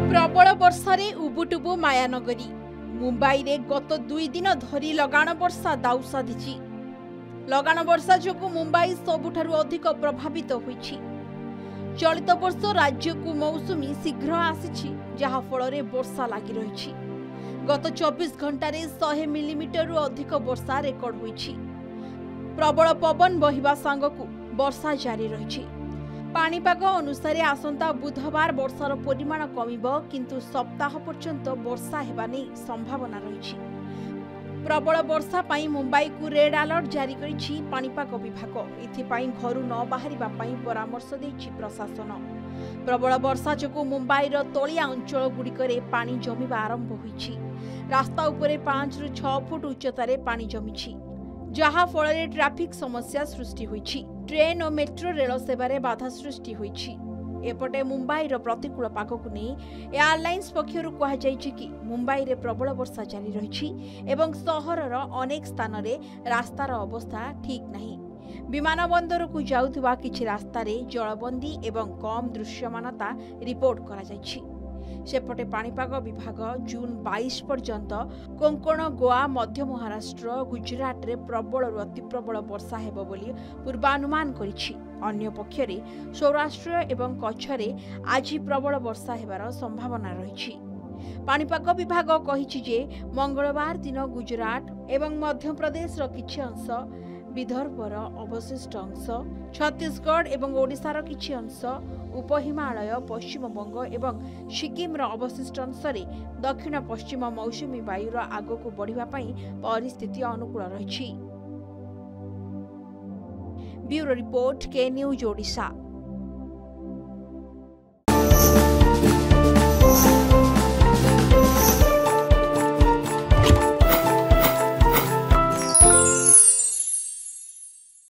प्रबल वर्षारे उबुटुबु मायानगरी मुंबई रे गत 2 दिन धरी लगाण वर्षा दाउ साधिछि। लगाण वर्षा जोगु मुंबई सबुठारु अधिक प्रभावित होइछि। चलित वर्ष राज्य को मौसुमी शीघ्र आसिछि, जहा फଳରେ वर्षा लागि रहिछि। गत 24 घंटारे 100 मिलीमीटर अधिक वर्षा रेकर्ड होइछि। प्रबल पवन बहिबा सांगकु वर्षा जारी रहिछि। पाणीपाग अनुसार आसंता बुधवार वर्षार परिमाण कमिब, किंतु सप्ताह पर्यंत वर्षा हेबा नै संभावना रहिछि। प्रबल वर्षा पाई मुंबई को रेड अलर्ट जारी करिछि पाणीपाग विभाग। एथिपाई घरु न बाहरिबा पाई परामर्श दैछि प्रशासन। प्रबल वर्षा जोगु मुंबईर तलिया अंचल गुड़िकरे पानी जमिबा आरंभ होइछि। रास्ता उपरे 5 रु 6 फुट उच्चतारे पानी जमिछि, जहा फଳରେ ट्राफिक समस्या सृष्टि होइछि। ट्रेन और मेट्रो रेल सेवारे बाधा सृष्टि होइछि। एपटे मुंबईर प्रतिकूल पागकु नै एयरलाइंस पक्षरु कहा जाइछि कि मुंबई रे प्रबल वर्षा जारी रहिछि एवं सहरर अनेक स्थान रे रास्तार अवस्था ठीक नाही। विमान बंदर को जाउथबा किछि रास्ता रे जलबंदी एवं कम दृश्यमानता रिपोर्ट करा जाइछि। सेपटे पाणीपाग विभाग जून 22 पर्यंत कोंकण, गोवा, मध्य महाराष्ट्र, गुजरात रे प्रबल अति प्रबल वर्षा हेबो बोली पूर्वानुमान करिछि। अन्य पक्षरे सौराष्ट्र एवं कच्छरे आज प्रबल वर्षा हेबार संभावना रहिछि। पाणीपाग विभाग कहिछि जे मंगलवार दिन गुजरात एवं मध्य प्रदेश रो किछि अंश, विदर्भर अवशिष्ट अंश, छत्तीसगढ़ एवं ओडिशार किछि अंश, उपहिमालय, पश्चिमबंग एवं सिक्किम अवशिष्ट अंश दक्षिण पश्चिम मौसुमी वायुर आगक बढ़िबा पई परिस्थिति अनुकूल रहिछि। ब्यूरो रिपोर्ट, के न्यूज ओडिशा।